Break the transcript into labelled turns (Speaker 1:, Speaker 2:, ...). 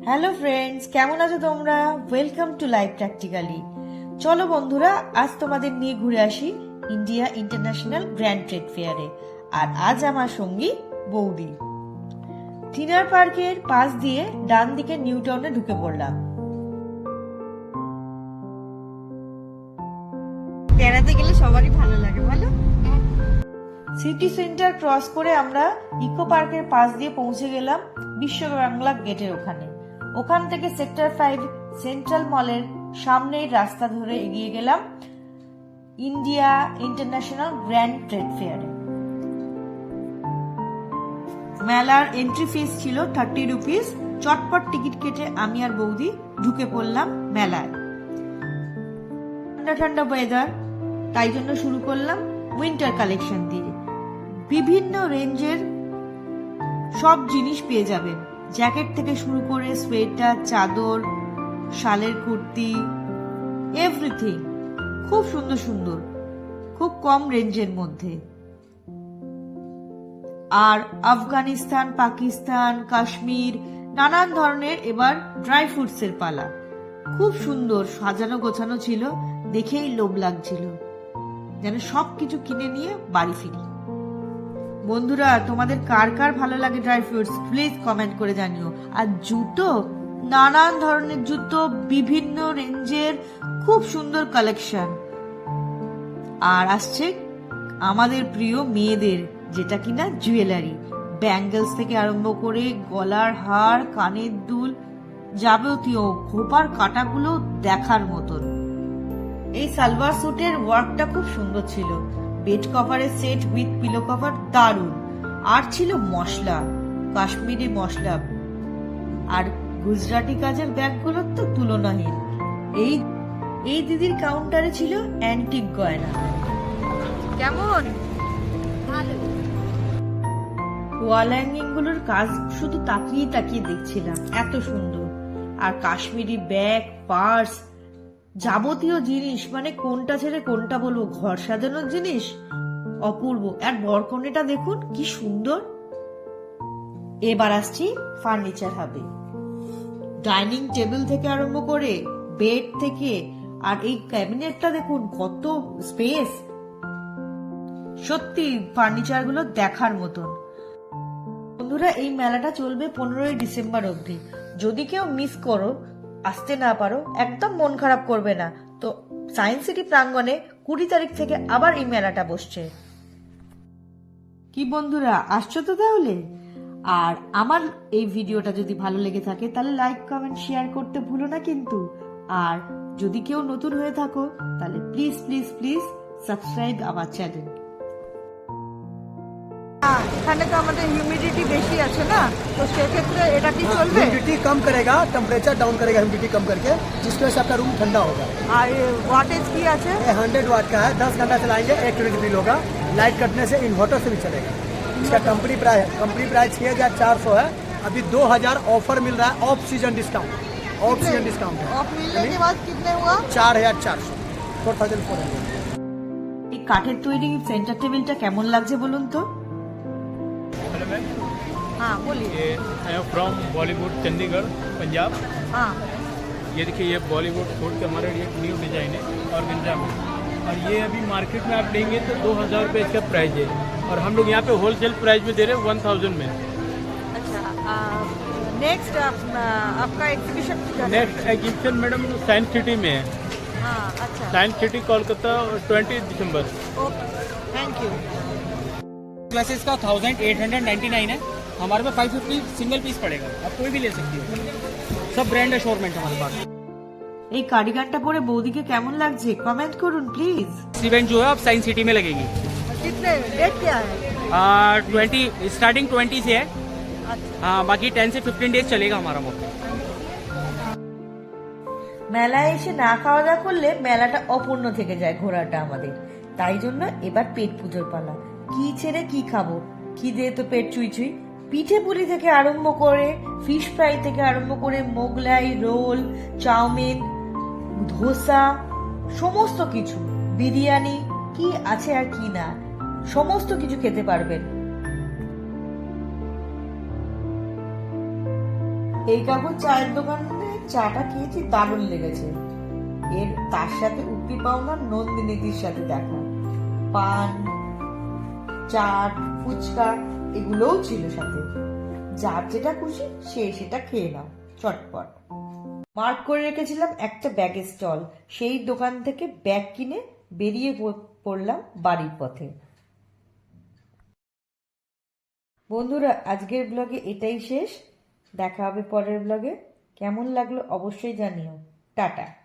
Speaker 1: Hello friends, কেমন আছো তোমরা? Welcome to life practically. চলো বন্ধুরা, আজ তোমাদের নিয়ে ঘুরে আসি ইন্ডিয়া ইন্টারন্যাশনাল গ্র্যান্ড ট্রেড ফেয়ারে। আর আজ আমার সঙ্গী বৌদি। থিনার পার্কের পাশ দিয়ে ডান দিকে নিউ টাউনে ঢুকে পড়লাম। বেড়াতে গেলে সবারই ভালো লাগে, বলো? সিটি সেন্টার ক্রস করে আমরা ইকো পার্কের পাশ দিয়ে পৌঁছে গেলাম বিশ্ব বাংলা গেটের ওখানে। ওখান থেকে সেক্টর 5 সেন্ট্রাল মলের সামনের রাস্তা ধরে এগিয়ে গেলাম ইন্ডিয়া ইন্টারন্যাশনাল গ্র্যান্ড ট্রেড ফেয়ারে। মেলার এন্ট্রি ফিস ছিল 30 রুপিস। চটপট টিকিট কেটে আমি আর বৌদি ঢুকে পড়লাম মেলায়। ঠান্ডা ঠান্ডা ওয়েদার, তাই জন্য শুরু করলাম উইন্টার কালেকশন দিয়ে। বিভিন্ন রেঞ্জের সব জিনিস পেয়ে যাবেন, জ্যাকেট থেকে শুরু করে সোয়েটার, চাদর, শালের কুর্তি, এভরিথিং খুব সুন্দর সুন্দর, খুব কম রেঞ্জের মধ্যে। আর আফগানিস্তান, পাকিস্তান, কাশ্মীর, নানান ধরনের এবার ড্রাই ফ্রুটস এর পালা। খুব সুন্দর সাজানো গোছানো ছিল, দেখেই লোভ লাগছিল যেন সবকিছু কিনে নিয়ে বাড়ি ফিরি। বন্ধুরা, তোমাদের কার কার ভালো লাগে ড্রাই ফ্রুটস, প্লিজ কমেন্ট করে জানিও। আর জুতো, নানান ধরনের জুতো, বিভিন্ন রেঞ্জের, খুব সুন্দর কালেকশন। আর আসছে আমাদের প্রিয় মেয়েদের, যেটা কিনা জুয়েলারি, ব্যাঙ্গেলস থেকে আরম্ভ করে গলার হার, কানের দুল, যাবতীয় খোপার কাটাগুলো দেখার মতন। এই সালোয়ার স্যুটের ওয়ার্কটা খুব সুন্দর ছিল। বেড কভারের সেট উইথ পিলো কভার দারুন। আর ছিল মশলা, কাশ্মীরি মশলা আর গুজরাটি কাজের ব্যাগগুলোর তো তুলনাহীন। এই দিদির কাউন্টারে ছিল অ্যান্টিক গয়না। কেমন? ওয়াল হ্যাঙ্গিং গুলোর কাজ শুধু তাকিয়ে তাকিয়ে দেখছিলাম, এত সুন্দর। আর কাশ্মীরি ব্যাগ, পার্স, যাবতীয় জিনিস, মানে কোনটা ছেড়ে কোনটা বলবো, ঘর সাজানোর জিনিস অপূর্ব। আর বরকনেটা দেখুন কি সুন্দর। এবার আসছি ফার্নিচার হাবে। ডাইনিং টেবিল থেকে আরম্ভ করে বেড থেকে, আর এই ক্যাবিনেটটা দেখুন কত স্পেস। সত্যি ফার্নিচার গুলো দেখার মতন। বন্ধুরা, এই মেলাটা চলবে 15ই ডিসেম্বর অবধি। যদি কেউ মিস করো, আসতে না পারো, একদম মন খারাপ করবে না। তো সায়েন্স সিটি প্রাঙ্গণে 20 তারিখ থেকে আবার এই মেলাটা বসছে। কি বন্ধুরা, আসছো তো তাহলে? আর আমার এই ভিডিওটা যদি ভালো লেগে থাকে তাহলে লাইক, কমেন্ট, শেয়ার করতে ভুলো না কিন্তু। আর যদি কেউ নতুন হয়ে থাকো তাহলে please please please subscribe our channel. এখানে তো আমাদের হিউমিডিটি বেশি আছে না, তো সেক্ষেত্রে এটা কি চলবে?
Speaker 2: ह्यूमिडिटी कम करेगा, टेम्परेचर डाउन करेगा ह्यूमिडिटी कम करके, जिसकी वजह से आपका रूम ठंडा होगा।
Speaker 1: আর ওয়াটেজ কি আছে?
Speaker 2: ये 100 वाट का है, 10 घंटा चलाएंगे 1 यूनिट बिल होगा। लाइट कटने से इन्वर्टर से भी चलेगा। इसका कंपनी प्राइस 6400 है। अभी 2000 ऑफर मिल रहा है, off season discount. Off season discount है।
Speaker 1: অফ মিলने के बाद कितने हुआ?
Speaker 2: 4400, 4400।
Speaker 1: এই কাঠের তৈরি সেন্টার টেবিলটা কেমন লাগছে বলুন তো?
Speaker 3: हेलो मैम,
Speaker 1: हाँ बोलिए।
Speaker 3: ये I am from Bollywood Chandigarh Punjab.
Speaker 1: हाँ,
Speaker 3: ये देखिए, ये बॉलीवुड फूड के हमारे लिए न्यू डिज़ाइन है ऑर्गेन्जा में। और ये अभी मार्केट में आप लेंगे तो 2000 रुपये इसका प्राइस है, और हम लोग यहाँ पे होलसेल प्राइस में दे रहे हैं 1000 में।
Speaker 1: अच्छा। नेक्स्ट आपका exhibition
Speaker 3: next exhibition madam science city में है।
Speaker 1: हाँ, अच्छा।
Speaker 3: Science city Kolkata 20 December.
Speaker 1: Okay, thank you.
Speaker 4: Glasses का 1899 है। हमारे में 550 सिंगल पीस पड़ेगा, आप कोई भी ले सकती हो। सब ब्रांड एश्योरमेंट हमारे पास।
Speaker 1: এই কার্ডিগানটা পরে বৌদিকে কেমন লাগছে কমেন্ট করুন প্লিজ।
Speaker 4: इवेंट जो है अब साइंस सिटी में लगेगी।
Speaker 1: कितने डेट क्या है?
Speaker 4: 20 स्टार्टिंग 20 से है। हाँ, बाकी 10 से 15 डेज चलेगा हमारा मौका।
Speaker 1: মেলায় এসে না খাওয়া দাওয়া করলে মেলাটা অপূর্ণ থেকে যায় ঘোরাটা আমাদের। তাই জন্য এবার পেট পুজোর পালা। কি ছেড়ে কি খাবো, খিদে তো পেট চুই চুই। পিঠে পুলি থেকে আরম্ভ করে, ফিশ ফ্রাই থেকে আরম্ভ করে, মোগলাই, রোল, চাউমিন, ধোসা, সমস্ত কিছু, বিরিয়ানি, কি আছে আর কি না, সমস্ত কিছু খেতে পারবেন। এই কাকুর চায়ের দোকানে চাটা খেয়েছি, দারুণ লেগেছে। এর তার সাথে উপরি পাওনা নন্দিনীদির সাথে দেখা, পান, চাট, ফুচকা এগুলোও ছিল সাথে। যার যেটা খুশি সে সেটা খেয়ে নাও চটপট। মার্ক করে রেখেছিলাম একটা ব্যাগের স্টল, সেই দোকান থেকে ব্যাগ কিনে বেরিয়ে পড়লাম বাড়ির পথে। বন্ধুরা, আজকের ব্লগে এটাই শেষ। দেখা হবে পরের ব্লগে। কেমন লাগলো অবশ্যই জানিও। টাটা।